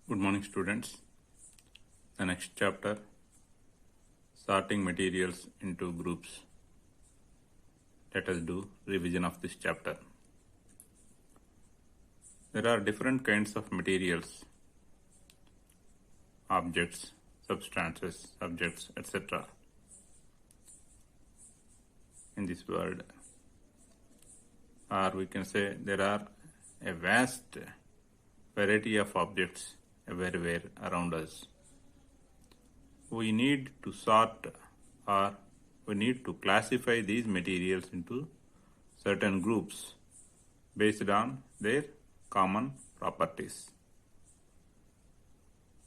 Good morning, students. The next chapter, sorting materials into groups. Let us do revision of this chapter. There are different kinds of materials, objects, substances, subjects, etc. in this world. Or we can say there are a vast variety of objects everywhere around us. We need to sort or we need to classify these materials into certain groups based on their common properties.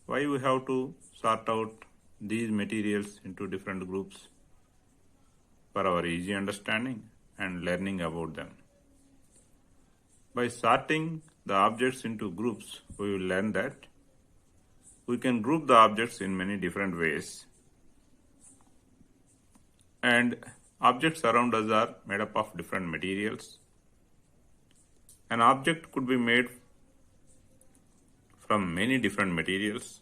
Why we have to sort out these materials into different groups? For our easy understanding and learning about them. By sorting the objects into groups, we will learn that we can group the objects in many different ways. And objects around us are made up of different materials. An object could be made from many different materials.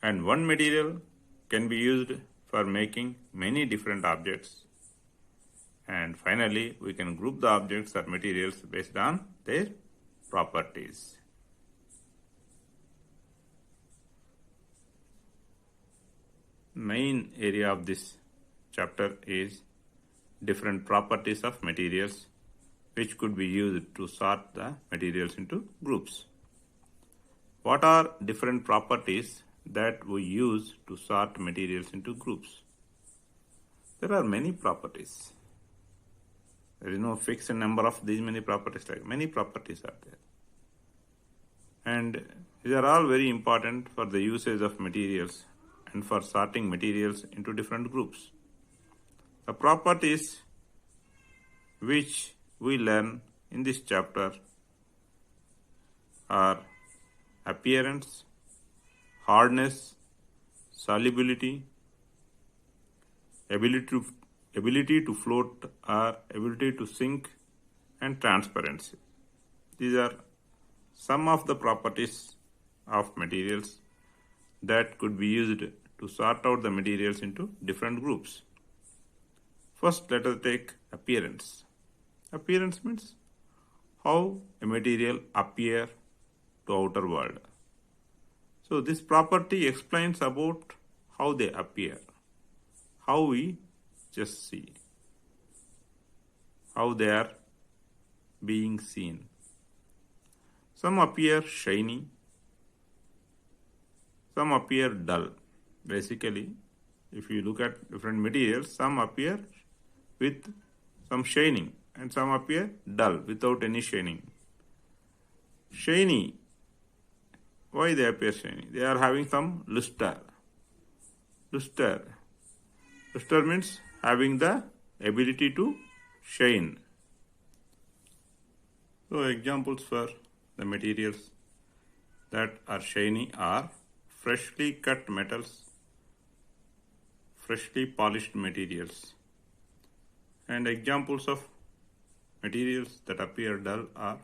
And one material can be used for making many different objects. And finally, we can group the objects or materials based on their properties. Main area of this chapter is different properties of materials which could be used to sort the materials into groups. What are different properties that we use to sort materials into groups? There are many properties. There is no fixed number of these many properties, like many properties are there. And these are all very important for the usage of materials and for sorting materials into different groups. The properties which we learn in this chapter are appearance, hardness, solubility, ability to float or ability to sink, and transparency. These are some of the properties of materials that could be used to sort out the materials into different groups. First, let us take appearance. Appearance means how a material appears to outer world. So this property explains about how they appear, how we just see, how they are being seen. Some appear shiny, some appear dull. Basically, if you look at different materials, some appear with some shining and some appear dull without any shining. Shiny, why they appear shiny? They are having some luster. Luster means having the ability to shine. So examples for the materials that are shiny are freshly cut metals, freshly polished materials. And examples of materials that appear dull are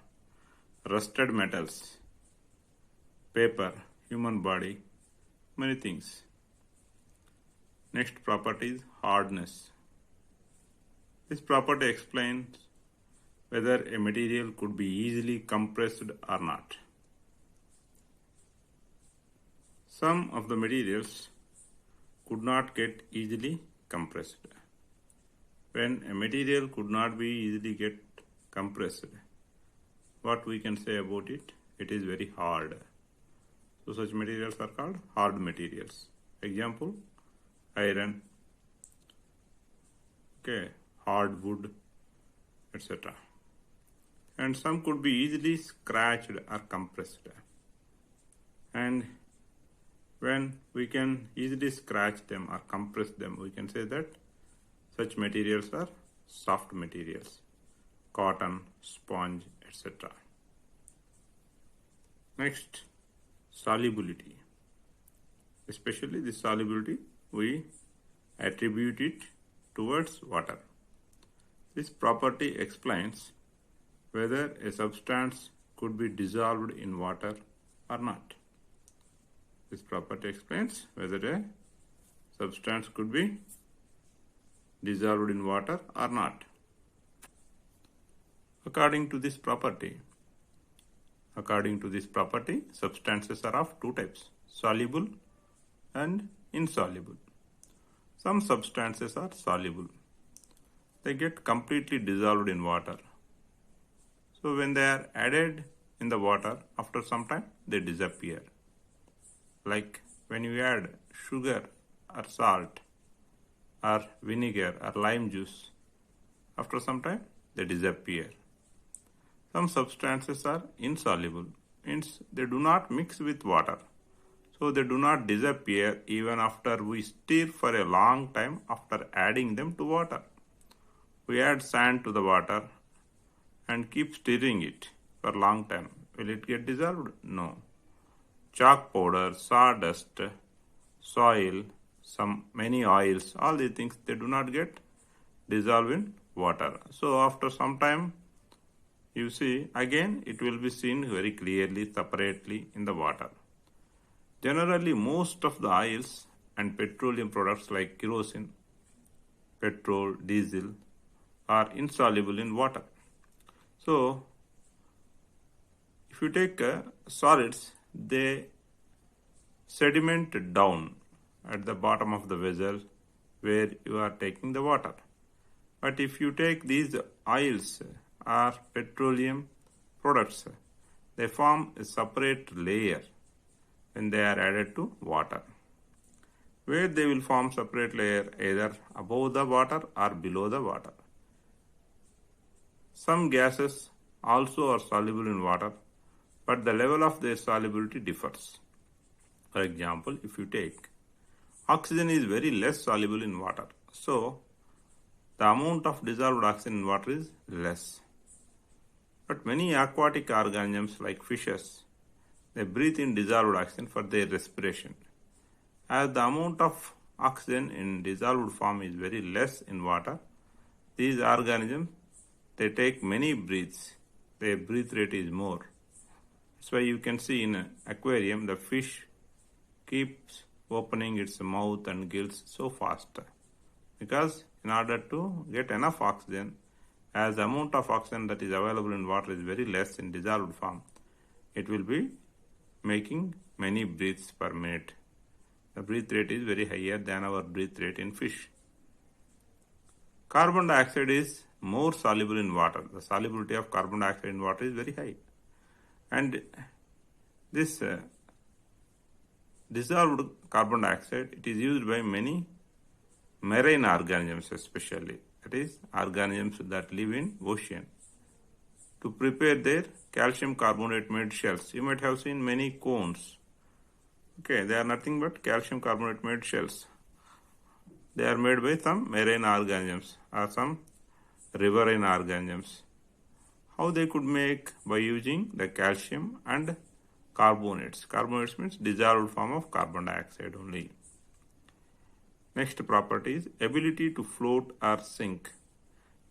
rusted metals, paper, human body, many things. Next property is hardness. This property explains whether a material could be easily compressed or not. Some of the materials could not get easily compressed. When a material could not be easily get compressed, what we can say about it? It is very hard. So such materials are called hard materials. Example, iron, hardwood, etc. And some could be easily scratched or compressed. And when we can easily scratch them or compress them, we can say that such materials are soft materials, cotton, sponge, etc. Next, solubility. Especially this solubility, we attribute it towards water. This property explains whether a substance could be dissolved in water or not. This property explains whether a substance could be dissolved in water or not. According to this property, substances are of two types, soluble and insoluble. Some substances are soluble. They get completely dissolved in water. So when they are added in the water, after some time, they disappear. Like when you add sugar or salt or vinegar or lime juice, after some time, they disappear. Some substances are insoluble, means they do not mix with water. So they do not disappear even after we stir for a long time after adding them to water. We add sand to the water and keep stirring it for a long time. Will it get dissolved? No. Chalk powder, sawdust, soil, many oils, all these things, they do not get dissolved in water. So after some time, you see, again it will be seen very clearly, separately in the water. Generally, most of the oils and petroleum products like kerosene, petrol, diesel are insoluble in water. So, if you take solids, they sediment down at the bottom of the vessel where you are taking the water. But if you take these oils or petroleum products, they form a separate layer when they are added to water, where they will form separate layer either above the water or below the water. Some gases also are soluble in water, but the level of their solubility differs. For example, if you take oxygen is very less soluble in water, so the amount of dissolved oxygen in water is less. But many aquatic organisms like fishes, they breathe in dissolved oxygen for their respiration. As the amount of oxygen in dissolved form is very less in water, these organisms, they take many breaths. Their breath rate is more. That's why you can see in an aquarium, the fish keeps opening its mouth and gills so fast. Because in order to get enough oxygen, as the amount of oxygen that is available in water is very less in dissolved form, it will be making many breaths per minute. The breath rate is very higher than our breath rate in fish. Carbon dioxide is more soluble in water. The solubility of carbon dioxide in water is very high. And this dissolved carbon dioxide, it is used by many marine organisms especially. That is, organisms that live in ocean, to prepare their calcium carbonate made shells. You might have seen many cones. Okay, they are nothing but calcium carbonate made shells. They are made by some marine organisms or some riverine organisms. How they could make? By using the calcium and carbonates. Carbonates means dissolved form of carbon dioxide only. Next property is ability to float or sink.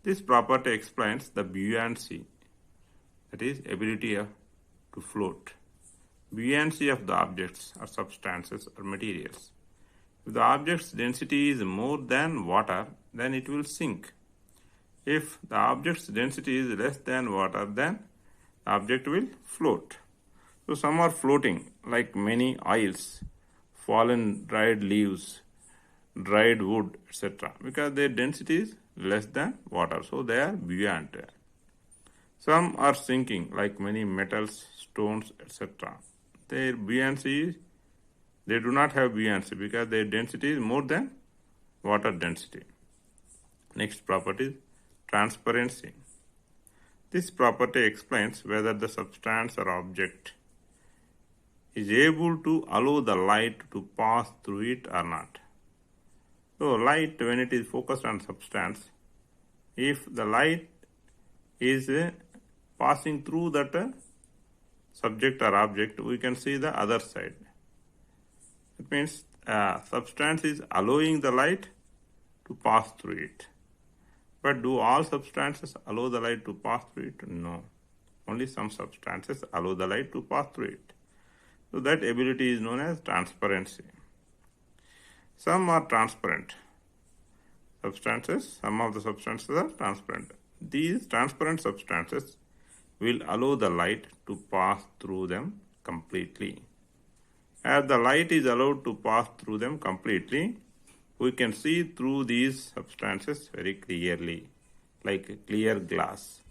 This property explains the buoyancy, that is ability to float. Buoyancy of the objects or substances or materials. If the object's density is more than water, then it will sink. If the object's density is less than water, then the object will float. So some are floating, like many oils, fallen dried leaves, dried wood, etc. because their density is less than water, so they are buoyant. Some are sinking, like many metals, stones, etc. Their buoyancy is, they do not have buoyancy because their density is more than water density. Next property is transparency. This property explains whether the substance or object is able to allow the light to pass through it or not. So light, when it is focused on substance, if the light is passing through that subject or object, we can see the other side. It means substance is allowing the light to pass through it. But do all substances allow the light to pass through it? No. Only some substances allow the light to pass through it. So that ability is known as transparency. Some are transparent substances, some of the substances are transparent. These transparent substances will allow the light to pass through them completely. As the light is allowed to pass through them completely, we can see through these substances very clearly, like clear glass.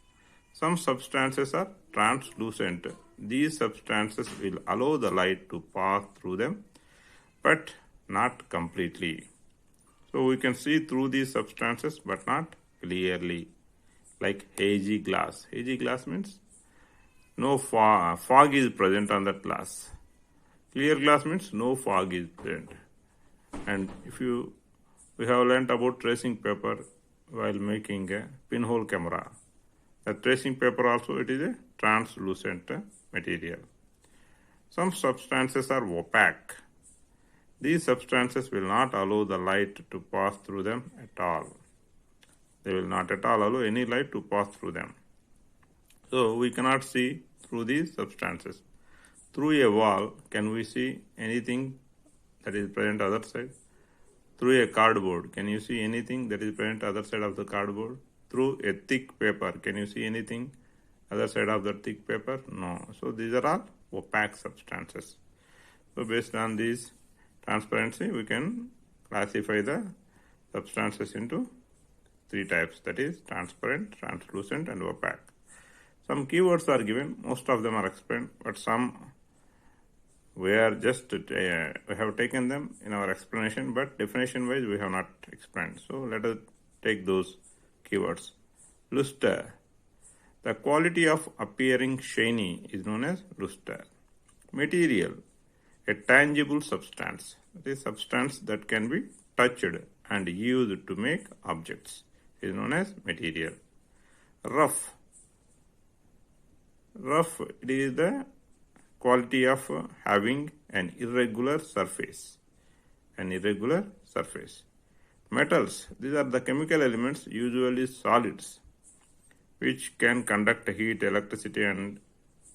Some substances are translucent. These substances will allow the light to pass through them, but not completely. So we can see through these substances, but not clearly, like hazy glass. Hazy glass means no fog is present on that glass. Clear glass means no fog is present. And we have learnt about tracing paper while making a pinhole camera. The tracing paper also, it is a translucent material. Some substances are opaque. These substances will not allow the light to pass through them at all. They will not at all allow any light to pass through them. So we cannot see through these substances. Through a wall, can we see anything that is present other side? Through a cardboard, can you see anything that is present other side of the cardboard? Through a thick paper, can you see anything other side of the thick paper? No. So these are all opaque substances. So based on these transparency, we can classify the substances into three types, that is transparent, translucent, and opaque. Some keywords are given, most of them are explained, but some we have taken them in our explanation, but definition wise we have not explained. So let us take those keywords. Luster. The quality of appearing shiny is known as luster. Material. A tangible substance. It is substance that can be touched and used to make objects. It is known as material. Rough. Rough, it is the quality of having an irregular surface. An irregular surface. Metals, these are the chemical elements, usually solids, which can conduct heat, electricity, and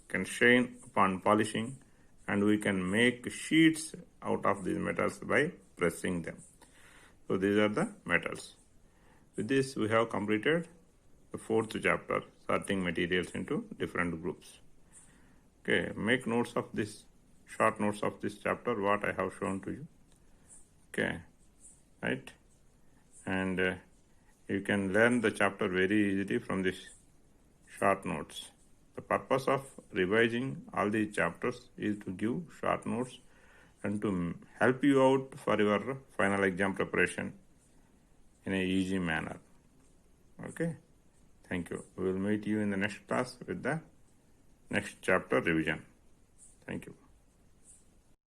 can shine upon polishing, and we can make sheets out of these metals by pressing them. So these are the metals. With this, we have completed the fourth chapter, sorting materials into different groups. Okay, make notes of this, short notes of this chapter, what I have shown to you. Okay, right? And you can learn the chapter very easily from this short notes. The purpose of revising all these chapters is to give short notes and to help you out for your final exam preparation in an easy manner. Okay, thank you. We will meet you in the next class with the next chapter revision. Thank you.